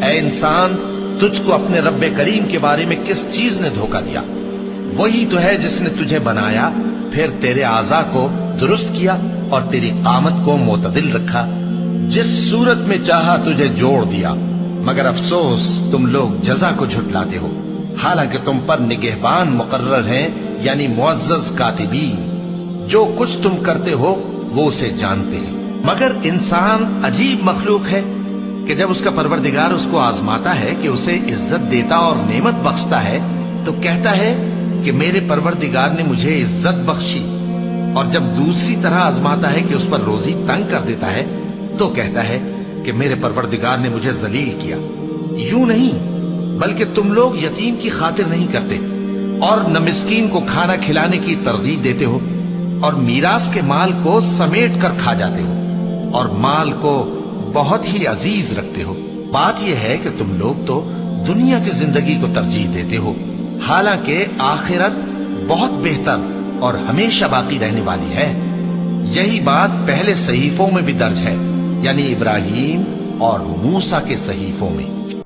اے انسان، تجھ کو اپنے رب کریم کے بارے میں کس چیز نے دھوکہ دیا؟ وہی تو ہے جس نے تجھے بنایا، پھر تیرے اعضاء کو درست کیا اور تیری قامت کو معتدل رکھا، جس صورت میں چاہا تجھے جوڑ دیا۔ مگر افسوس تم لوگ جزا کو جھٹلاتے ہو، حالانکہ تم پر نگہبان مقرر ہیں، یعنی معزز کاتبین۔ جو کچھ تم کرتے ہو وہ اسے جانتے ہیں۔ مگر انسان عجیب مخلوق ہے کہ جب اس کا پروردگار اس کو آزماتا ہے کہ اسے عزت دیتا اور نعمت بخشتا ہے تو کہتا ہے کہ میرے پروردگار نے مجھے عزت بخشی، اور جب دوسری طرح آزماتا ہے کہ اس پر روزی تنگ کر دیتا ہے تو کہتا ہے کہ میرے پروردگار نے مجھے ذلیل کیا۔ یوں نہیں، بلکہ تم لوگ یتیم کی خاطر نہیں کرتے اور نہ مسکین کو کھانا کھلانے کی ترغیب دیتے ہو، اور میراث کے مال کو سمیٹ کر کھا جاتے ہو، اور مال کو بہت ہی عزیز رکھتے ہو۔ بات یہ ہے کہ تم لوگ تو دنیا کی زندگی کو ترجیح دیتے ہو، حالانکہ آخرت بہت بہتر اور ہمیشہ باقی رہنے والی ہے۔ یہی بات پہلے صحیفوں میں بھی درج ہے، یعنی ابراہیم اور موسیٰ کے صحیفوں میں۔